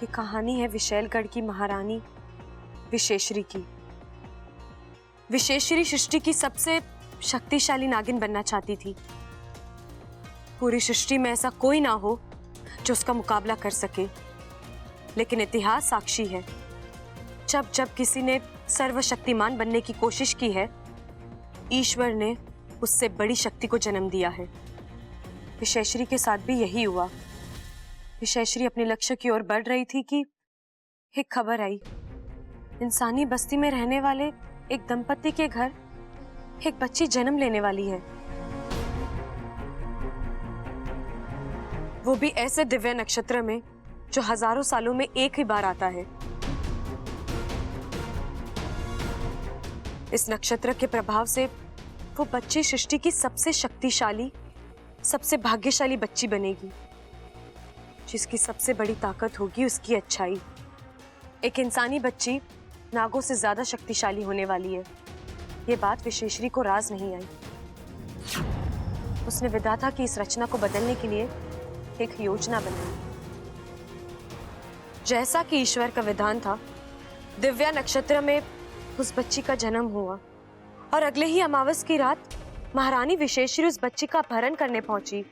ये कहानी है विशैलगढ़ की महारानी विशेश्वरी की। विशेश्वरी सृष्टि की सबसे शक्तिशाली नागिन बनना चाहती थी। पूरी सृष्टि में ऐसा कोई ना हो जो उसका मुकाबला कर सके, लेकिन इतिहास साक्षी है, जब जब किसी ने सर्वशक्तिमान बनने की कोशिश की है, ईश्वर ने उससे बड़ी शक्ति को जन्म दिया है। विशेश्वरी के साथ भी यही हुआ। विशेश्वरी अपने लक्ष्य की ओर बढ़ रही थी कि एक खबर आई, इंसानी बस्ती में रहने वाले एक दंपति के घर एक बच्ची जन्म लेने वाली है। वो भी ऐसे दिव्य नक्षत्र में जो हजारों सालों में एक ही बार आता है। इस नक्षत्र के प्रभाव से वो बच्ची सृष्टि की सबसे शक्तिशाली, सबसे भाग्यशाली बच्ची बनेगी, जिसकी सबसे बड़ी ताकत होगी उसकी अच्छाई। एक इंसानी बच्ची नागों से ज्यादा शक्तिशाली होने वाली है। ये बात विशेश्वरी को राज नहीं आई। उसने विधाता की इस रचना को बदलने के लिए एक योजना बनाई। जैसा कि ईश्वर का विधान था, दिव्या नक्षत्र में उस बच्ची का जन्म हुआ और अगले ही अमावस की रात महारानी विशेश्वरी उस बच्ची का अपहरण करने पहुंची।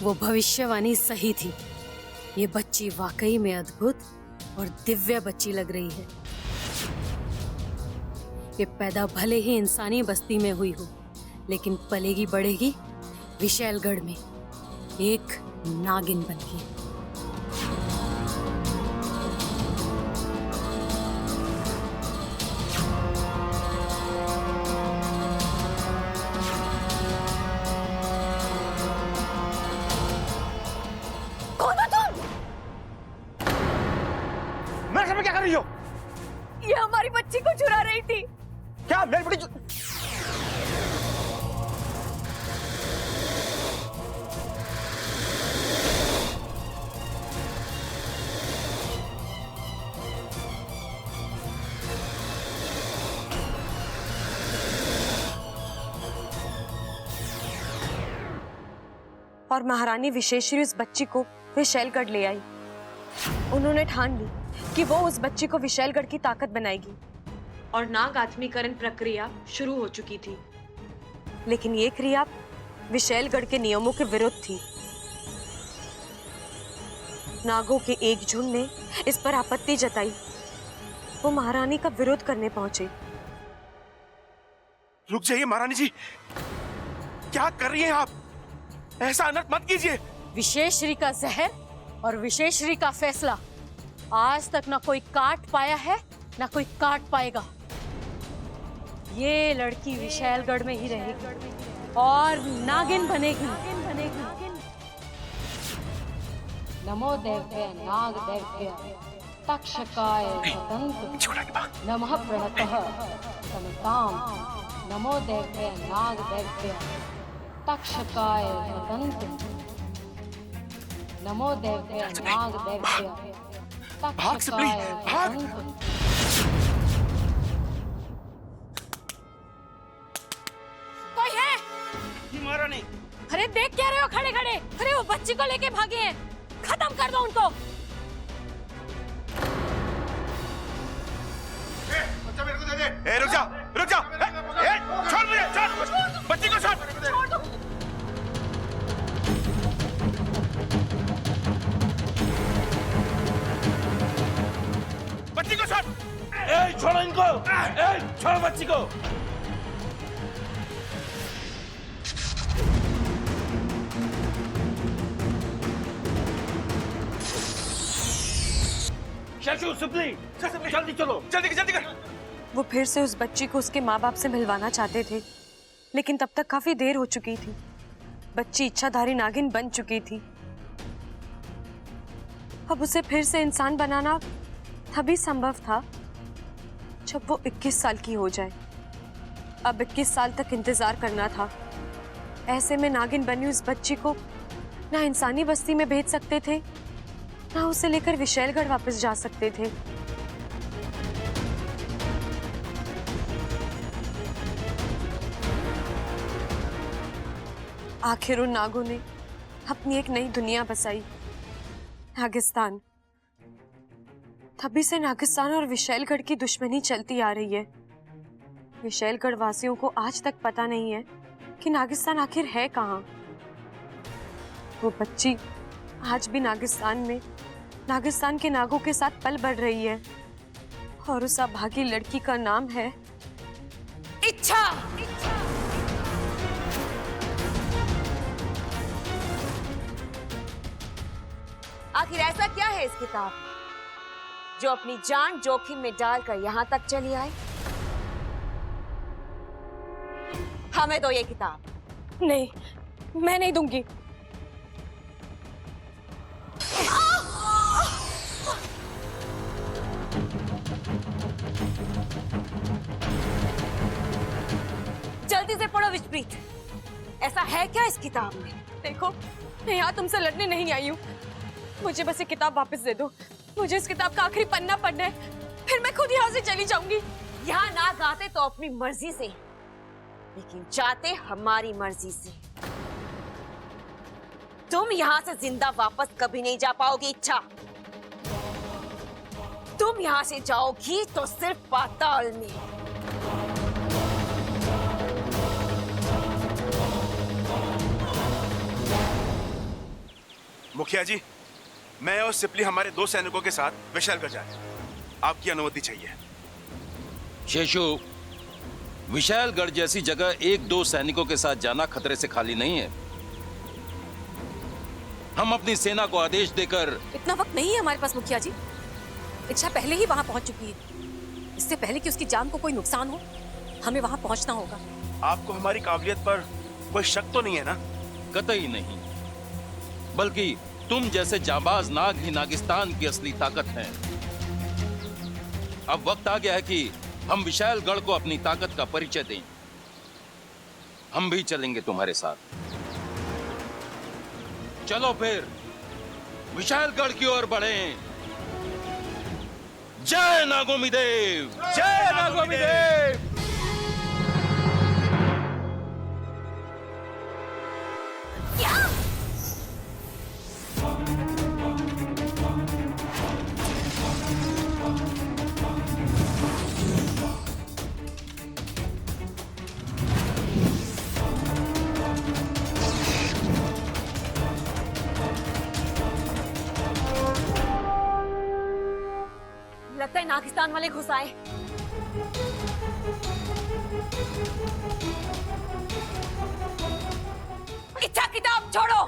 वो भविष्यवाणी सही थी। ये बच्ची वाकई में अद्भुत और दिव्य बच्ची लग रही है। ये पैदा भले ही इंसानी बस्ती में हुई हो, लेकिन पलेगी बढ़ेगी विशैलगढ़ में एक नागिन बनके। मेरे सामने क्या कर रही हो? ये हमारी बच्ची को चुरा रही थी। क्या मेरी बड़ी और महारानी विशेश्वरी उस बच्ची को विशैलगढ़ ले आई। उन्होंने ठान ली कि वो उस बच्ची को विशैलगढ़ की ताकत बनाएगी और नाग आत्मीकरण प्रक्रिया शुरू हो चुकी थी। लेकिन ये क्रिया विशैलगढ़ के नियमों के विरुद्ध थी। नागों के एक झुंड ने इस पर आपत्ति जताई। वो महारानी का विरोध करने पहुंचे। रुक जाइए महारानी जी, क्या कर रही हैं आप? ऐसा अनर्थ मत कीजिए। विशेश्वरी का जहर और विशेश्वरी का फैसला आज तक ना कोई काट पाया है ना कोई काट पाएगा। ये लड़की विशैलगढ़ में ही रहेगी और नागिन बनेगी। नमो देव्य नाग देव्य तक्षकाय तदंत नमः प्रणतः समताम। नमो देव्य नाग देव्य तक्षकाय तदंत नमो देव्य नाग देव्य भाग से प्लीज, भाग। कोई है? महारानी। अरे देख क्या रहे हो खड़े खड़े? अरे वो बच्ची को लेके भागे हैं, खत्म कर दो उनको। बच्चा मेरे को दे दे। रुक जा, रुक जा। छोड़ मुझे, छोड़ बच्ची को, छोड़ दो। बच्ची को छोड़। छोड़ो इनको। छोड़ो बच्ची को। शशु, सुपली, जल्दी चलो, जल्दी जल्दी कर। वो फिर से उस बच्ची को उसके माँ बाप से मिलवाना चाहते थे, लेकिन तब तक काफी देर हो चुकी थी। बच्ची इच्छाधारी नागिन बन चुकी थी। अब उसे फिर से इंसान बनाना तभी संभव था जब वो 21 साल की हो जाए। अब 21 साल तक इंतजार करना था। ऐसे में नागिन बनी उस बच्ची को ना इंसानी बस्ती में भेज सकते थे, ना उसे लेकर विशैलगढ़ वापस जा सकते थे। आखिर उन नागों ने अपनी एक नई दुनिया बसाई, नागिस्तान। तभी से नागिस्तान और विशैलगढ़ की दुश्मनी चलती आ रही है। विशैलगढ़ वासियों को आज तक पता नहीं है कि नागिस्तान आखिर है कहाँ। वो बच्ची आज भी नागिस्तान में नागिस्तान के नागों के साथ पल बढ़ रही है, और उस अभागी लड़की का नाम है इच्छा। आखिर ऐसा क्या है इस किताब जो अपनी जान जोखिम में डालकर यहां तक चली आए? हमें दो ये किताब। नहीं, मैं नहीं दूंगी। जल्दी से पढ़ो विश्वप्रीत, ऐसा है क्या इस किताब में? देखो, मैं यहाँ तुमसे लड़ने नहीं आई हूँ। मुझे बस ये किताब वापस दे दो। मुझे इस किताब का आखिरी पन्ना पढ़ना है, फिर मैं खुद यहाँ से चली जाऊंगी। यहाँ ना गाते तो अपनी मर्जी से, लेकिन जाते हमारी मर्जी से। तुम यहाँ से जिंदा वापस कभी नहीं जा पाओगी इच्छा। तुम यहाँ से जाओगी तो सिर्फ पाताल में। मुखिया जी, मैं और सिपली हमारे 2 सैनिकों के साथ विशैलगढ़ जाए। आपकी अनुमति चाहिए। शेषु, विशैलगढ़ जैसी जगह 1-2 सैनिकों के साथ जाना खतरे से खाली नहीं है। हम अपनी सेना को आदेश देकर। इतना वक्त नहीं है हमारे पास मुखिया जी। इच्छा पहले ही वहां पहुंच चुकी है। इससे पहले कि उसकी जान को कोई नुकसान हो, हमें वहां पहुंचना होगा। आपको हमारी काबिलियत पर कोई शक तो नहीं है ना? कतई नहीं, बल्कि तुम जैसे जाबाज नाग ही नागिस्तान की असली ताकत हैं। अब वक्त आ गया है कि हम विशैलगढ़ को अपनी ताकत का परिचय दें। हम भी चलेंगे तुम्हारे साथ। चलो फिर विशैलगढ़ की ओर बढ़ें। जय नागोमी देव! जय नागोमी देव! लगता है नागिस्तान वाले घुस आए। इच्छा किताब छोड़ो।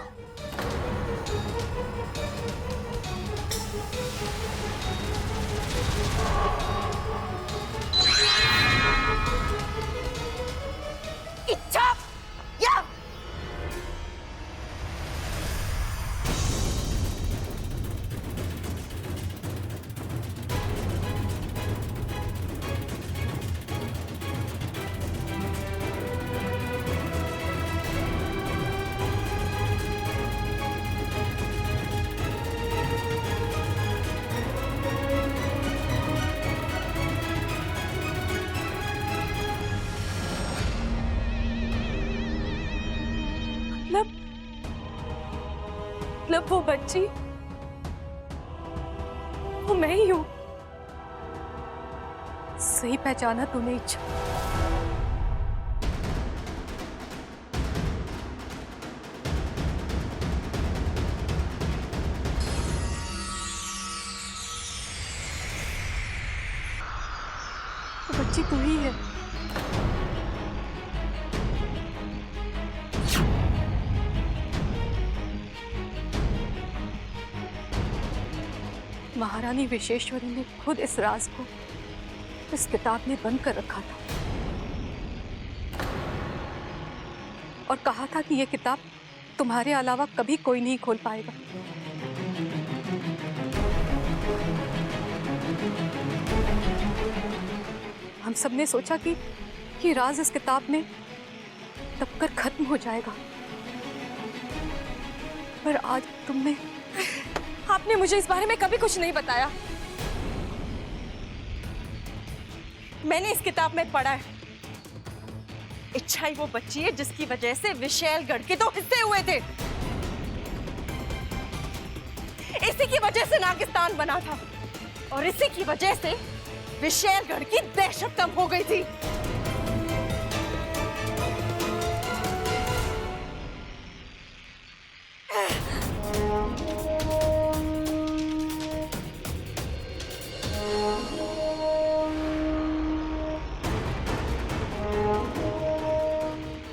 इच्छा या मतलब वो बच्ची, वो मैं ही हूँ। सही पहचाना तूने इच्छा। वो बच्ची तू ही है। महारानी विशेश्वरी ने खुद इस राज को इस किताब में बंद कर रखा था और कहा था कि यह किताब तुम्हारे अलावा कभी कोई नहीं खोल पाएगा। हम सबने सोचा कि ये राज इस किताब में दबकर खत्म हो जाएगा, पर आज आपने मुझे इस बारे में कभी कुछ नहीं बताया। मैंने इस किताब में पढ़ा है इच्छा ही वो बच्ची है जिसकी वजह से विशैलगढ़ के 2 हिस्से हुए थे। इसी की वजह से नागिस्तान बना था और इसी की वजह से विशैलगढ़ की दहशत कम हो गई थी।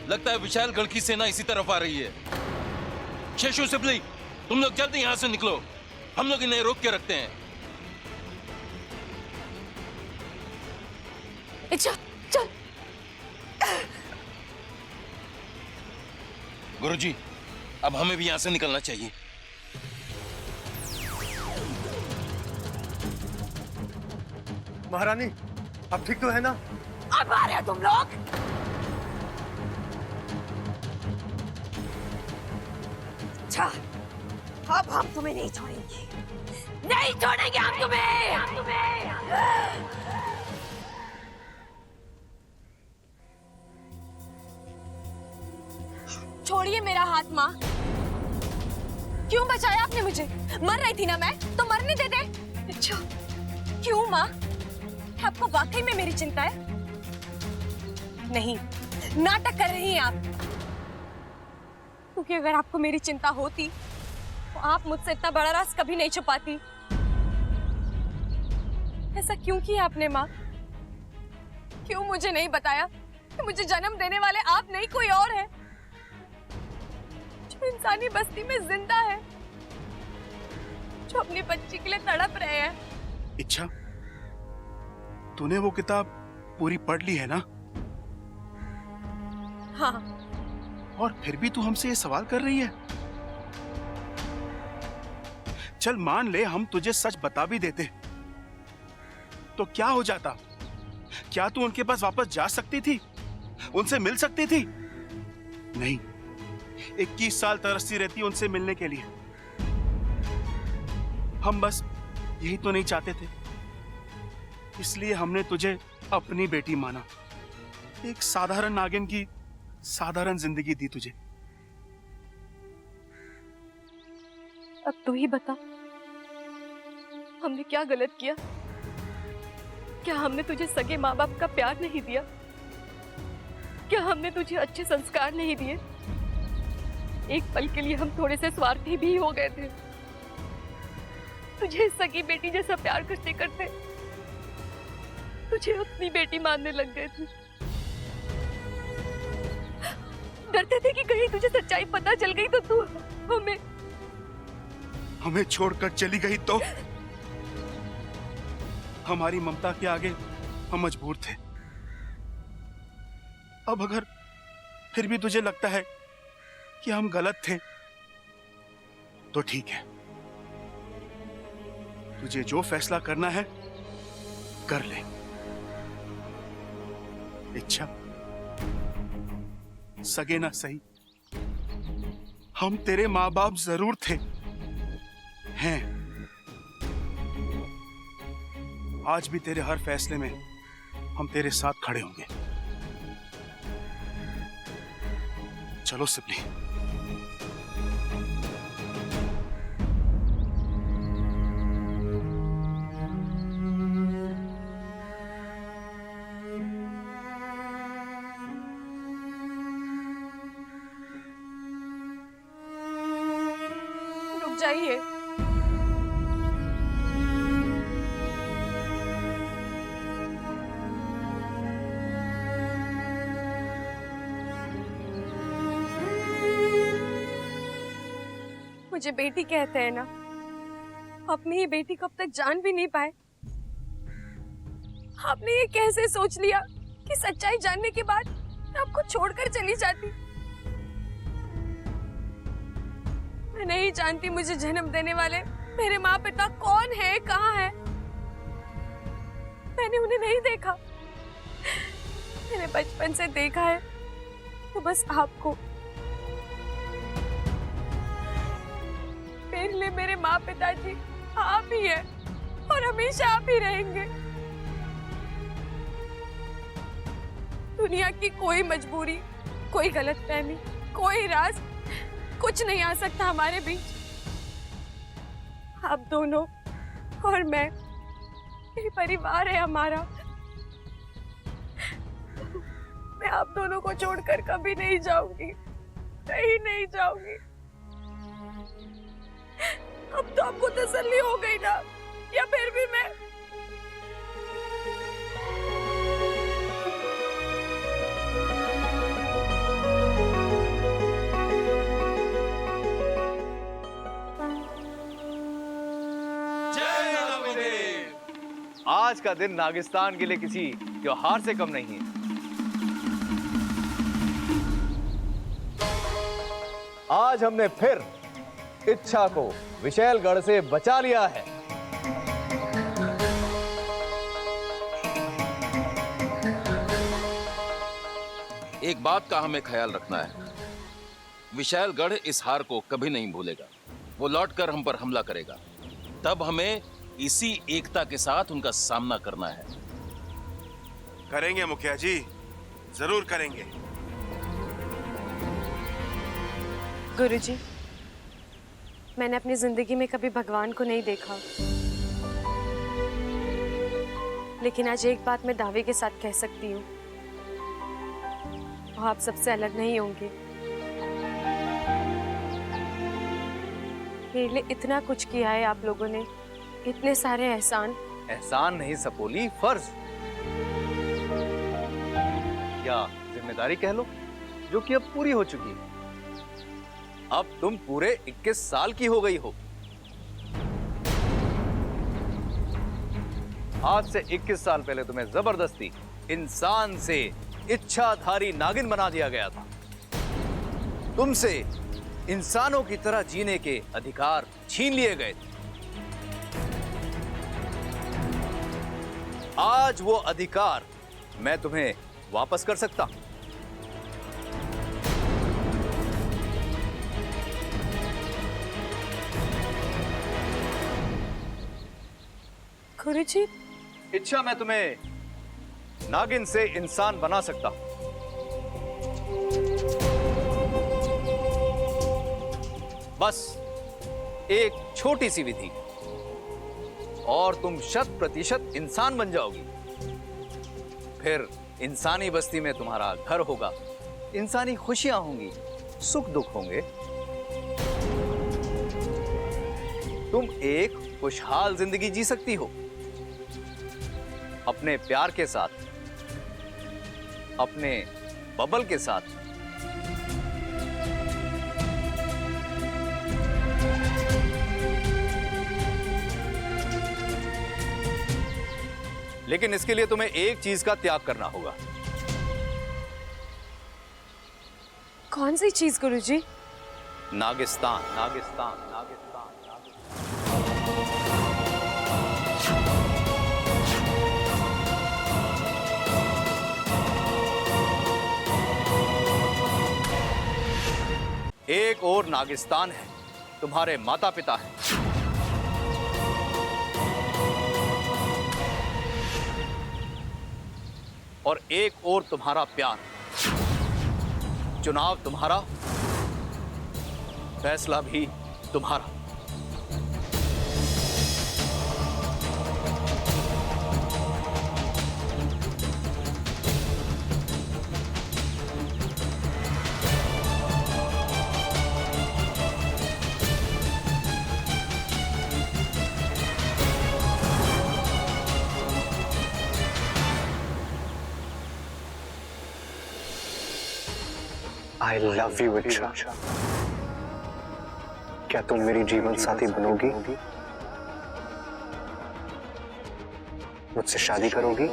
लगता है विशालगढ़ की सेना इसी तरफ आ रही है। शेषु सिबली, तुम लोग जल्दी यहां से निकलो, हम लोग इन्हें रोक के रखते हैं। चल चल। गुरुजी, अब हमें भी यहां से निकलना चाहिए। महारानी, अब ठीक तो है ना? अब आ रहे हो तुम लोग? अच्छा, अब हम तुम्हें नहीं छोड़ेंगे, नहीं छोड़ेंगे हम तुम्हें। छोड़िए मेरा हाथ माँ। क्यों बचाया आपने मुझे? मर रही थी ना मैं, तो मरने दे दे। अच्छा, क्यों माँ? आपको वाकई में मेरी चिंता है? नहीं, नाटक कर रही हैं आप। क्योंकि अगर आपको मेरी चिंता होती तो आप मुझसे इतना बड़ा राज कभी नहीं छुपाती। ऐसा क्यों किया आपने माँ? क्यों मुझे नहीं बताया कि मुझे जन्म देने वाले आप नहीं कोई और है, जो इंसानी बस्ती में जिंदा है, जो अपनी बच्ची के लिए तड़प रहे हैं। इच्छा, तूने वो किताब पूरी पढ़ ली है ना? हाँ। और फिर भी तू हमसे ये सवाल कर रही है? चल मान ले हम तुझे सच बता भी देते तो क्या हो जाता? क्या तू उनके पास वापस जा सकती थी? उनसे मिल सकती थी? नहीं, 21 साल तरसती रहती उनसे मिलने के लिए। हम बस यही तो नहीं चाहते थे, इसलिए हमने तुझे अपनी बेटी माना। एक साधारण नागिन की साधारण जिंदगी दी तुझे। अब तू ही बता, हमने क्या गलत किया? क्या हमने तुझे सगे माँ बाप का प्यार नहीं दिया? क्या हमने तुझे अच्छे संस्कार नहीं दिए? एक पल के लिए हम थोड़े से स्वार्थी भी हो गए थे। तुझे सगी बेटी जैसा प्यार करते करते तुझे अपनी बेटी मानने लग गए थे। डरते थे कि कहीं तुझे सच्चाई पता चल गई तो तू हमें छोड़कर चली गई तो? हमारी ममता के आगे हम मजबूर थे। अब अगर फिर भी तुझे लगता है कि हम गलत थे तो ठीक है, तुझे जो फैसला करना है कर ले। इच्छा, सगे ना सही, हम तेरे माँ बाप जरूर थे, हैं। आज भी तेरे हर फैसले में हम तेरे साथ खड़े होंगे। चलो सिबली। रुक जाइए। मुझे बेटी कहते हैं ना, अपनी ही बेटी को अब तक जान भी नहीं पाए। आपने ये कैसे सोच लिया कि सच्चाई जानने के बाद मैं आपको छोड़कर चली जाती? मैं नहीं जानती मुझे जन्म देने वाले मेरे माँ पिता कौन है, कहाँ है। मैंने उन्हें नहीं देखा। मैंने बचपन से देखा है तो बस आपको। मेरे लिए मेरे माँ पिताजी आप ही है और हमेशा आप ही रहेंगे। दुनिया की कोई मजबूरी, कोई गलतफहमी, कोई राज, कुछ नहीं आ सकता हमारे बीच। आप दोनों और मैं, यही परिवार है हमारा। मैं आप दोनों को छोड़कर कभी नहीं जाऊंगी, कहीं नहीं जाऊंगी। अब तो आपको तसल्ली हो गई ना, या फिर भी मैं आज का दिन नागिस्तान के लिए किसी त्योहार से कम नहीं है। आज हमने फिर इच्छा को विशैलगढ़ से बचा लिया है। एक बात का हमें ख्याल रखना है, विशालगढ़ इस हार को कभी नहीं भूलेगा। वो लौटकर हम पर हमला करेगा, तब हमें इसी एकता के साथ उनका सामना करना है। करेंगे मुखिया जी, जरूर करेंगे। गुरुजी, मैंने अपनी जिंदगी में कभी भगवान को नहीं देखा, लेकिन आज एक बात मैं दावे के साथ कह सकती हूँ, वो आप सबसे अलग नहीं होंगे। मेरे लिए इतना कुछ किया है आप लोगों ने, इतने सारे एहसान। एहसान नहीं सपोली, फर्ज या जिम्मेदारी कह लो, जो कि अब पूरी हो चुकी है। अब तुम पूरे 21 साल की हो गई हो। आज से 21 साल पहले तुम्हें जबरदस्ती इंसान से इच्छाधारी नागिन बना दिया गया था। तुमसे इंसानों की तरह जीने के अधिकार छीन लिए गए थे। आज वो अधिकार मैं तुम्हें वापस कर सकता हूं। गुरुजी, इच्छा मैं तुम्हें नागिन से इंसान बना सकता हूं। बस एक छोटी सी विधि और तुम 100% इंसान बन जाओगी। फिर इंसानी बस्ती में तुम्हारा घर होगा, इंसानी खुशियां होंगी, सुख दुख होंगे। तुम एक खुशहाल जिंदगी जी सकती हो, अपने प्यार के साथ, अपने बबल के साथ। लेकिन इसके लिए तुम्हें एक चीज का त्याग करना होगा। कौन सी चीज गुरुजी? नागिस्तान, नागिस्तान, नागिस्तान, नागिस्तान। एक और नागिस्तान है, तुम्हारे माता पिता हैं। और एक और तुम्हारा प्यार। चुनाव तुम्हारा, फैसला भी तुम्हारा। I love you, इच्छा। क्या तुम मेरी जीवन साथी बनोगी? मुझसे शादी करोगी?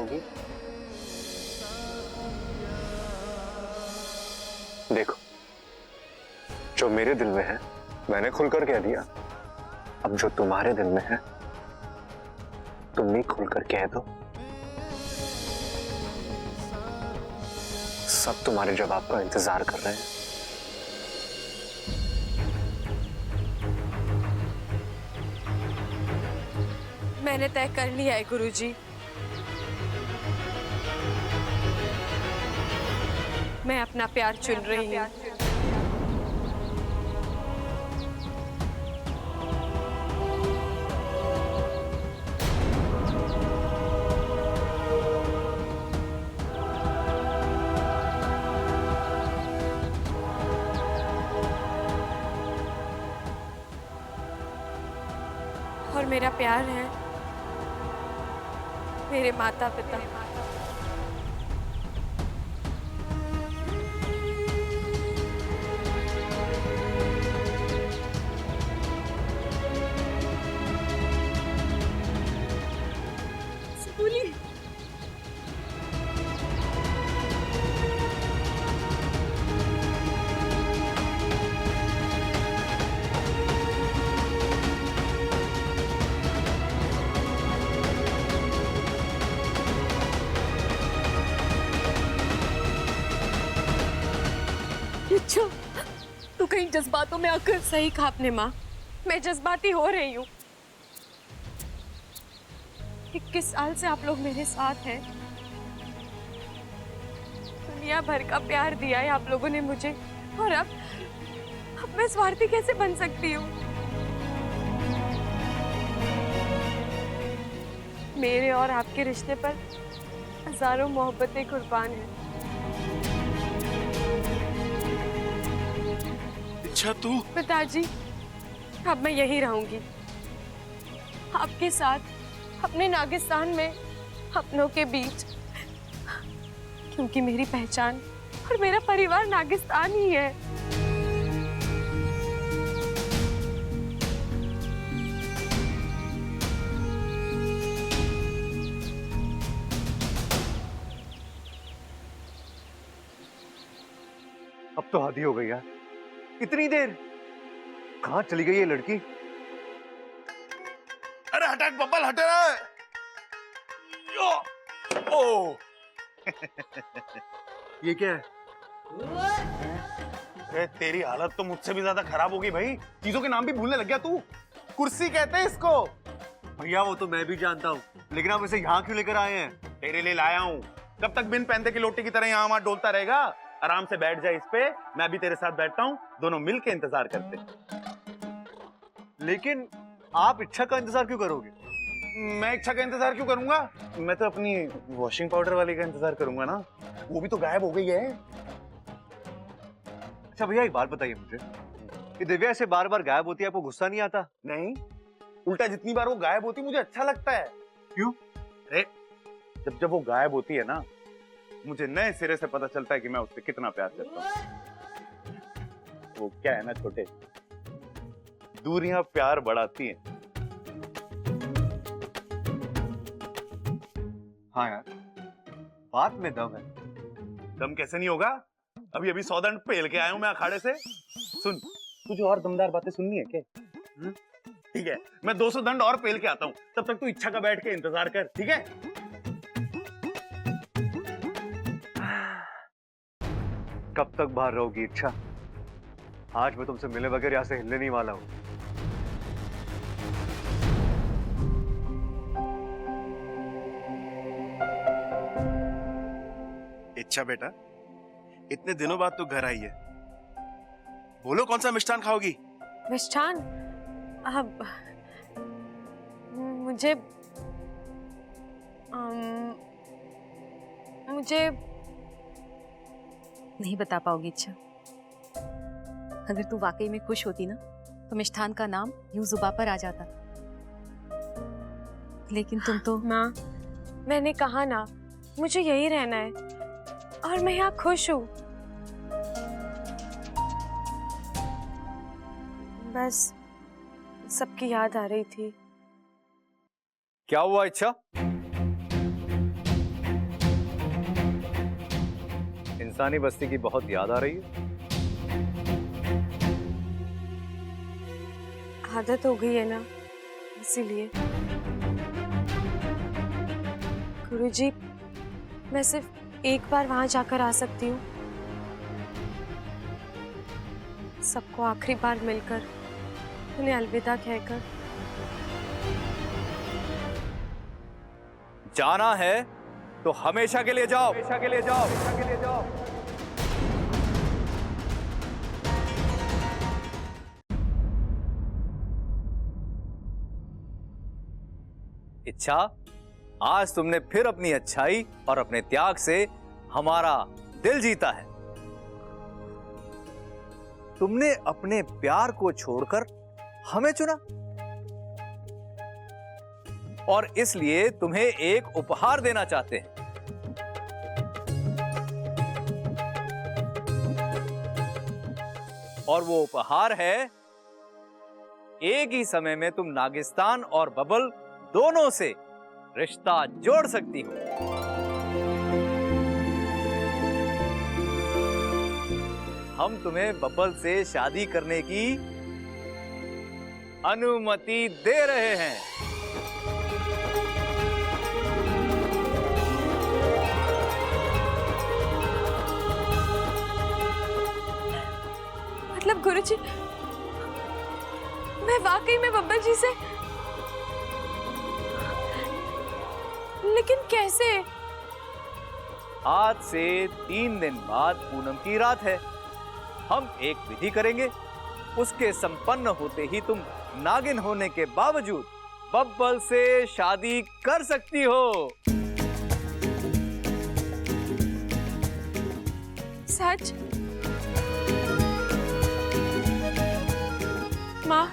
देखो, जो मेरे दिल में है मैंने खुलकर कह दिया। अब जो तुम्हारे दिल में है तुम भी खुलकर कह दो। सब तुम्हारे जवाब का इंतजार कर रहे हैं। मैंने तय कर लिया है गुरुजी। मैं अपना प्यार चुन रही हूँ। और मेरा प्यार है मेरे माता पिता। अच्छा, तू कहीं जज्बातों में आकर। सही कहा आपने माँ, मैं जज्बाती हो रही हूँ। 21 साल से आप लोग मेरे साथ हैं। दुनिया भर का प्यार दिया है आप लोगों ने मुझे, और अब मैं स्वार्थी कैसे बन सकती हूँ? मेरे और आपके रिश्ते पर हजारों मोहब्बतें कुर्बान हैं। अच्छा तू पिताजी, अब मैं यही रहूंगी आपके साथ, अपने नागिस्तान में, अपनों के बीच, क्योंकि मेरी पहचान और मेरा परिवार नागिस्तान ही है। अब तो हद ही हो गई यार, इतनी देर कहाँ चली गई ये लड़की? अरे हटा बब्बल, हटे रहा। ओ ये क्या है? अरे तेरी हालत तो मुझसे भी ज्यादा खराब होगी भाई। चीजों के नाम भी भूलने लग गया तू। कुर्सी कहते हैं इसको। भैया वो तो मैं भी जानता हूँ, लेकिन आप इसे यहाँ क्यों लेकर आए हैं? तेरे लिए लाया हूँ। कब तक बिन पैंते की लोटी की तरह यहाँ वहां डोलता रहेगा? आराम से बैठ जाए इस पे, मैं भी तेरे साथ बैठता हूँ, दोनों मिल के इंतजार करते। लेकिन आप इच्छा का इंतजार क्यों करोगे? मैं इच्छा का इंतजार क्यों करूंगा? मैं तो अपनी वॉशिंग पाउडर वाली का इंतजार करूंगा ना। वो भी तो गायब हो गई है। अच्छा भैया एक बात बताइए मुझे, कि दिव्या ऐसे बार बार गायब होती है, आपको गुस्सा नहीं आता? नहीं, उल्टा जितनी बार वो गायब होती मुझे अच्छा लगता है। क्यों? अरे जब वो गायब होती है ना, मुझे नए सिरे से पता चलता है कि मैं उससे कितना प्यार करता हूँ। वो क्या है ना छोटे, दूरियां प्यार बढ़ाती हैं। हाँ यार, बात में दम है। दम कैसे नहीं होगा? अभी अभी 100 दंड पेल के आया हूं मैं अखाड़े से। सुन, तुझे और दमदार बातें सुननी है क्या? ठीक है, मैं 200 दंड और पेल के आता हूं, तब तक तू इच्छा का बैठ के इंतजार कर, ठीक है? कब तक बाहर रहोगी इच्छा? आज मैं तुमसे मिले बगैर यहाँ से हिलने नहीं वाला हूँ। इच्छा बेटा, इतने दिनों बाद तू घर आई है, बोलो कौन सा मिष्ठान खाओगी? मिष्ठान? अब मुझे मुझे नहीं बता पाओगी इच्छा। अगर तू वाकई में खुश होती ना, तो मिष्ठान का नाम यूं जुबां पर आ जाता। लेकिन तुम तो। माँ, मैंने कहा ना, मुझे यही रहना है और मैं यहाँ खुश हूँ। बस सबकी याद आ रही थी। क्या हुआ इच्छा? इंसानी बस्ती की बहुत याद आ रही है? आदत हो गई है ना, इसीलिए। गुरुजी, मैं सिर्फ एक बार वहां जाकर आ सकती हूँ, सबको आखिरी बार मिलकर, उन्हें अलविदा कहकर। जाना है तो हमेशा के लिए जाओ, हमेशा के लिए जाओ, हमेशा के लिए जाओ। इच्छा, आज तुमने फिर अपनी अच्छाई और अपने त्याग से हमारा दिल जीता है। तुमने अपने प्यार को छोड़कर हमें चुना और इसलिए तुम्हें एक उपहार देना चाहते हैं। और वो उपहार है, एक ही समय में तुम नागिस्तान और बबल दोनों से रिश्ता जोड़ सकती हो। हम तुम्हें बबल से शादी करने की अनुमति दे रहे हैं। मतलब गुरुजी, मैं वाकई में बब्बल जी से, लेकिन कैसे? आज से 3 दिन बाद पूनम की रात है। हम एक विधि करेंगे, उसके संपन्न होते ही तुम नागिन होने के बावजूद बब्बल से शादी कर सकती हो। सच? माँ,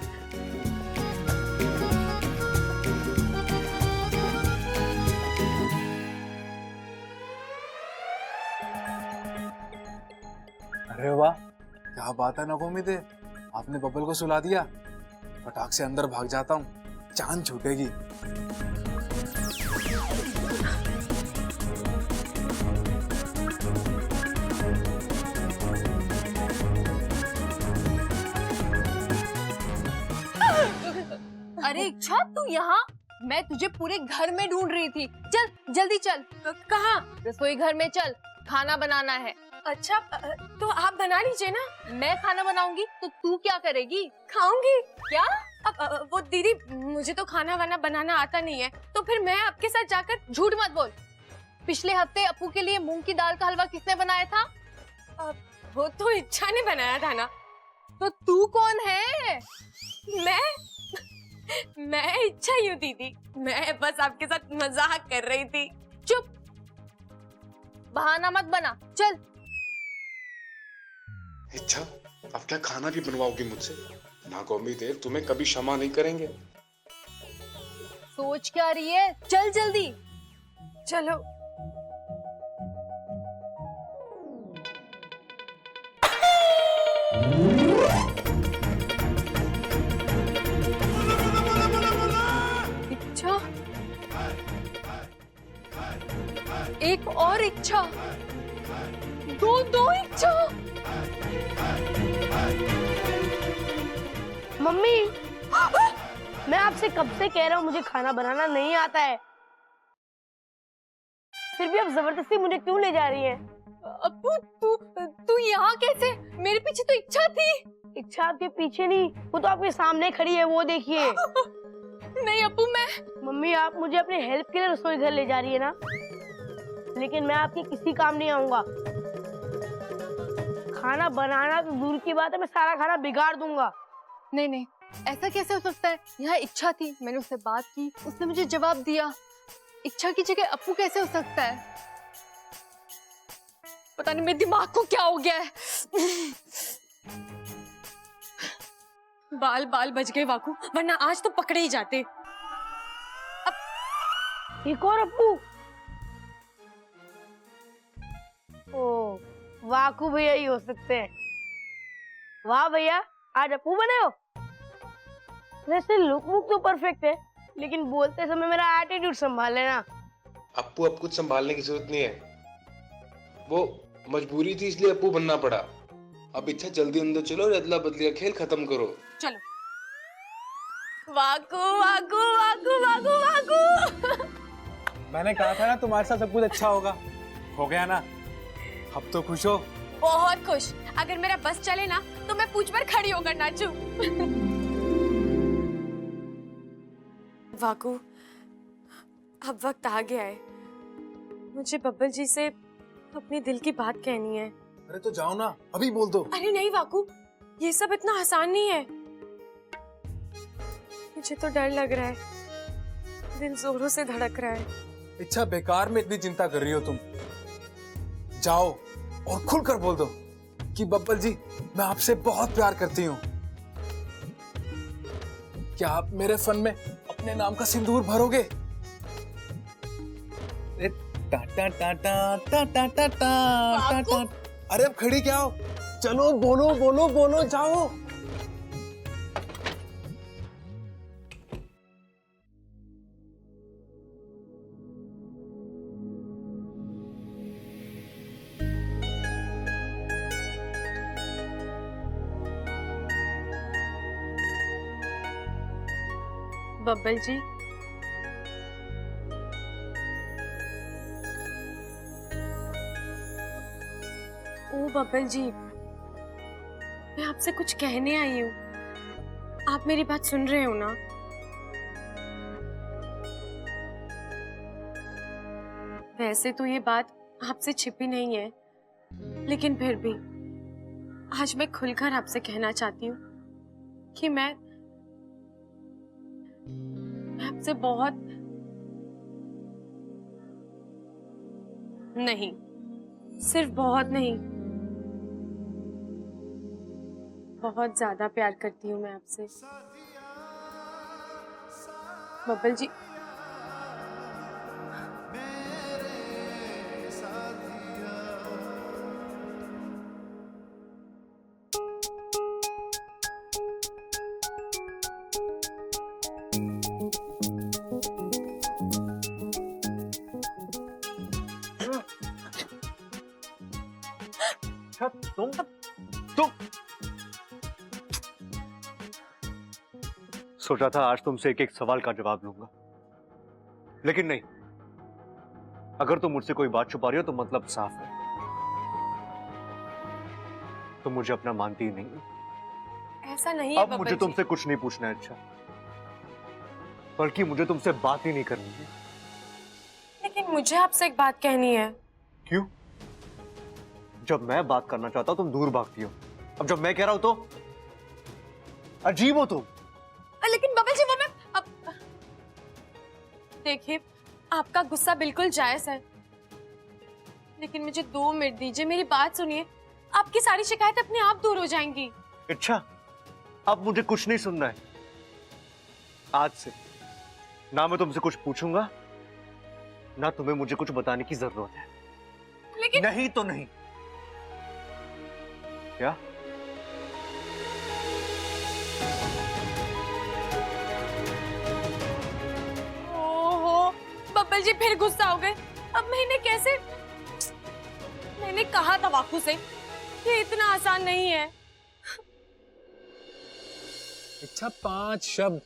अरे वाह, क्या बात है नगोमी दे, आपने बबल को सुला दिया। फटाक से अंदर भाग जाता हूँ, चांद छूटेगी। अरे इच्छा, तू यहाँ? मैं तुझे पूरे घर में ढूंढ रही थी। चल जल्दी चल। कहाँ? रसोई घर में चल, खाना बनाना है। अच्छा, तो आप बना लीजिए ना। मैं खाना बनाऊंगी तो तू क्या करेगी? खाऊंगी। क्या? अब वो दीदी, मुझे तो खाना वाना बनाना आता नहीं है, तो फिर मैं आपके साथ जाकर। झूठ मत बोल। पिछले हफ्ते अपू के लिए मूंग की दाल का हलवा किसने बनाया था? वो तो इच्छा ने बनाया था ना। तो तू कौन है? मैं इच्छा ही हूँ दीदी। मैं बस आपके साथ मजाक कर रही थी। चुप, बहाना मत बना, चल। इच्छा, अब क्या खाना भी बनवाओगी मुझसे? नागौमी देव तुम्हें कभी क्षमा नहीं करेंगे। सोच क्या रही है? चल जल्दी। चलो। इच्छा, एक और इच्छा, दो इच्छा। मम्मी, मैं आपसे कब से कह रहा हूँ मुझे खाना बनाना नहीं आता है, फिर भी आप जबरदस्ती मुझे क्यों ले जा रही हैं? अप्पू, तू यहाँ कैसे? मेरे पीछे तो इच्छा थी। इच्छा आपके पीछे नहीं, वो तो आपके सामने खड़ी है, वो देखिए। नहीं अप्पू, मैं। मम्मी, आप मुझे अपने हेल्प के लिए रसोई घर ले जा रही है ना, लेकिन मैं आपके किसी काम नहीं आऊंगा। खाना बनाना तो दूर की बात है, मैं सारा खाना बिगाड़ दूंगा। नहीं, ऐसा कैसे हो सकता है? यहाँ इच्छा थी, मैंने उससे बात की, उसने मुझे जवाब दिया। इच्छा की जगह अप्पू कैसे हो सकता है? पता नहीं मेरे दिमाग को क्या हो गया है। बाल बच गए वाकू, वरना आज तो पकड़े ही जाते। एक और अप्पू। ओ, वाकू भैया ही हो सकते हैं। वाह भैया, आज अप्पू बने हो। वैसे लुक मुक तो परफेक्ट है, लेकिन बोलते समय मेरा एटीट्यूड संभाल लेना। अप्पू अब कुछ संभालने की जरूरत नहीं है, वो मजबूरी थी इसलिए अप्पू बनना पड़ा। अब इच्छा जल्दी अंदर चलो और अदला बदली का खेल खत्म करो। चलो। वाकू वाकू वाकू वाकू वाकू। मैंने कहा था ना तुम्हारे साथ सब कुछ अच्छा होगा, हो गया ना? अब तो खुश हो? बहुत खुश। अगर मेरा बस चले ना तो मैं पूछ पर खड़ी होकर नाचूं। वाकू, अब वक्त आ गया है, मुझे बब्बल जी से अपने दिल की बात कहनी है। अरे तो जाओ ना, अभी बोल दो। अरे नहीं वाकू, ये सब इतना आसान नहीं है। मुझे तो डर लग रहा है। दिल जोरों से धड़क रहा है। इच्छा, बेकार में इतनी चिंता कर रही हो तुम। जाओ और खुलकर बोल दो कि बब्बल जी, मैं आपसे बहुत प्यार करती हूँ। क्या आप मेरे फन में अपने नाम का सिंदूर भरोगे? टा टा टा टा टा टा टा टा टा। अरे अब खड़ी क्या हो? चलो बोलो बोलो बोलो, जाओ। बब्बल जी, ओ बब्बल जी, मैं आपसे कुछ कहने आई हूँ। आप मेरी बात सुन रहे हो ना? वैसे तो ये बात आपसे छिपी नहीं है, लेकिन फिर भी आज मैं खुलकर आपसे कहना चाहती हूँ कि मैं आपसे बहुत नहीं, सिर्फ बहुत नहीं, बहुत ज्यादा प्यार करती हूँ मैं आपसे। बब्बल जी, तुम सोचा था आज तुमसे एक एक सवाल का जवाब लूंगा, लेकिन नहीं। अगर तुम मुझसे कोई बात छुपा रही हो तो मतलब साफ है, तुम मुझे अपना मानती ही नहीं। ऐसा नहीं है अब मुझे तुमसे कुछ नहीं पूछना है, अच्छा, बल्कि मुझे तुमसे बात ही नहीं करनी है। लेकिन मुझे आपसे एक बात कहनी है। क्यों? जब मैं बात करना चाहता हूं तुम दूर भागती हो, अब जब मैं कह रहा हूं तो अजीब हो तुम। लेकिन बब्बल जी, वो मैं देखिए, आपका गुस्सा बिल्कुल जायज है, लेकिन मुझे 2 मिनट दीजिए, मेरी बात सुनिए। आपकी सारी शिकायतें अपने आप दूर हो जाएंगी। अच्छा, अब मुझे कुछ नहीं सुनना है। आज से ना मैं तुमसे कुछ पूछूंगा, ना तुम्हें मुझे कुछ बताने की जरूरत है। लेकिन नहीं तो नहीं। क्या? ओहो, बब्बल जी फिर गुस्सा हो गए। अब मैंने कैसे? मैंने कहा था वाकू से, ये इतना आसान नहीं है। अच्छा, 5 शब्द,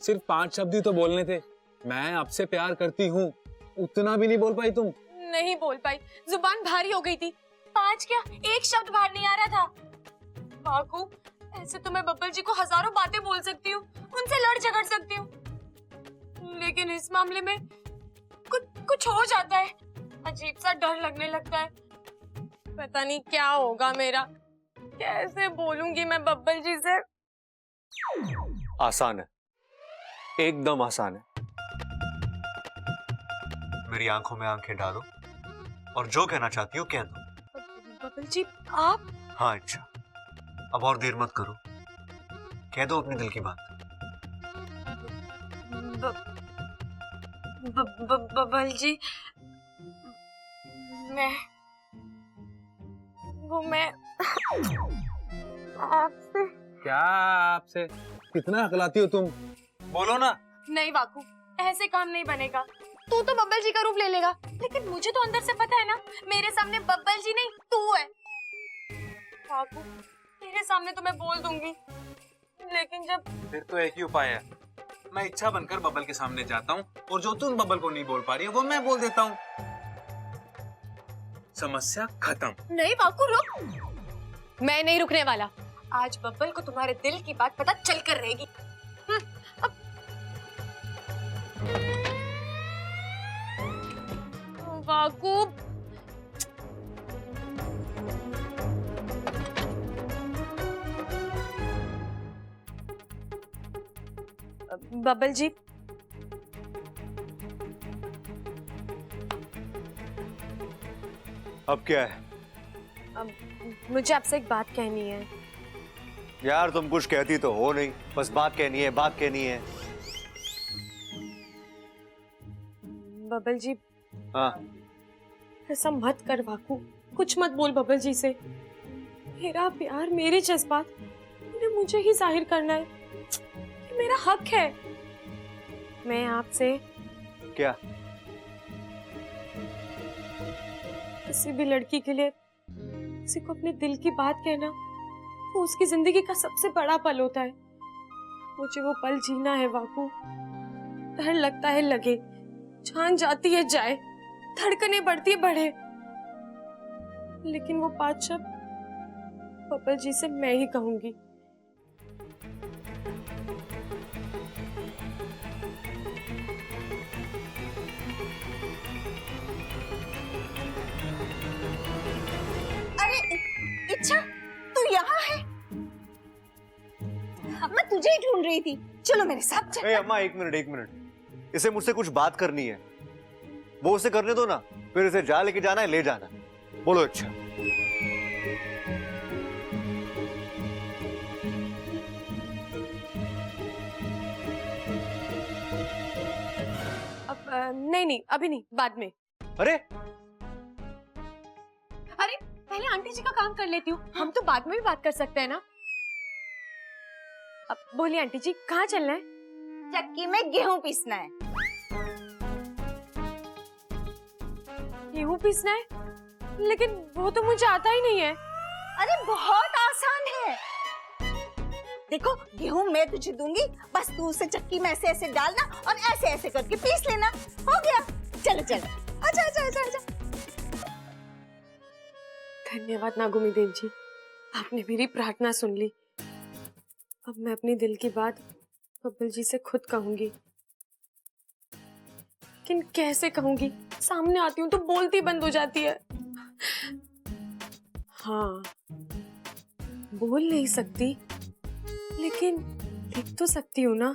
सिर्फ 5 शब्द ही तो बोलने थे। मैं आपसे प्यार करती हूँ, उतना भी नहीं बोल पाई तुम? नहीं बोल पाई, जुबान भारी हो गई थी। 5 क्या, 1 शब्द बाहर नहीं आ रहा था। वाकू, ऐसे तो मैं बब्बल जी को हजारों बातें बोल सकती हूँ, उनसे लड़ झगड़ सकती हूँ, लेकिन इस मामले में कुछ हो जाता है। अजीब सा डर लगने लगता है। पता नहीं क्या होगा मेरा, कैसे बोलूंगी मैं बब्बल जी से। आसान है, एकदम आसान है। मेरी आंखों में आंखें डालो और जो कहना चाहती हो कह दो। बब्बल जी, आप? हाँ, अच्छा, अब और देर मत करो, कह दो अपने दिल की बात। बब्बल जी, मैं आपसे। क्या आपसे? कितना अकलाती हो तुम, बोलो ना। नहीं वाकू, ऐसे काम नहीं बनेगा। तू तो बब्बल जी का रूप ले लेगा, लेकिन मुझे तो अंदर से पता है ना, मेरे सामने बब्बल जी नहीं तू है। वाकू, तेरे सामने तो मैं बोल दूंगी, लेकिन जब... फिर तो एक ही उपाय है, मैं इच्छा बनकर बब्बल के सामने जाता हूँ और जो तुम बब्बल को नहीं बोल पा रही है वो मैं बोल देता हूँ। समस्या खत्म। नहीं वाकू, रुक। मैं नहीं रुकने वाला। आज बब्बल को तुम्हारे दिल की बात पता चल कर रहेगी। वाकू, बब्बल जी, अब क्या है? अब मुझे आपसे एक बात कहनी है। यार तुम कुछ कहती तो हो नहीं, बस बात कहनी है, बात कहनी है। बबल जी, हाँ ऐसा मत कर वाकू, कुछ मत बोल बबल जी से। मेरा प्यार, मेरे जज्बात, उन्हें मुझे ही जाहिर करना है, ये मेरा हक है। मैं आपसे क्या? किसी भी लड़की के लिए किसी को अपने दिल की बात कहना वो उसकी जिंदगी का सबसे बड़ा पल होता है। मुझे वो पल जीना है वाकू। डर लगता है लगे, जान जाती है जाए, धड़कने बढ़ती है बढ़े, लेकिन वो बात शब्द बबल जी से मैं ही कहूंगी। अरे इच्छा, तू यहाँ है? मैं तुझे ही ढूंढ रही थी। चलो मेरे साथ चल। ए अम्मा, एक मिनट। इसे मुझसे कुछ बात करनी है, वो उसे करने दो ना, फिर इसे जा लेके जाना है, ले जाना। बोलो। अच्छा अब नहीं, अभी नहीं, बाद में। अरे अरे पहले आंटी जी का काम कर लेती हूँ, हम तो बाद में भी बात कर सकते हैं ना। अब बोलिए आंटी जी, कहाँ चलना है? चक्की में गेहूं पीसना है। गेहूं पीसना है? लेकिन वो तो मुझे आता ही नहीं है। अरे बहुत आसान है। देखो, गेहूं मैं तुझे दूंगी, बस तू उसे चक्की में ऐसे ऐसे डालना और ऐसे ऐसे करके पीस लेना। हो गया। चलो चलो, आजा आजा आजा आजा। धन्यवाद नागुमी देव जी, आपने मेरी प्रार्थना सुन ली। अब मैं अपनी दिल की बात बब्बल जी से खुद कहूंगी, लेकिन कैसे कहूंगी? सामने आती हूँ तो बोलती बंद हो जाती है। हाँ, बोल नहीं सकती, लेकिन लिख तो सकती हूँ ना।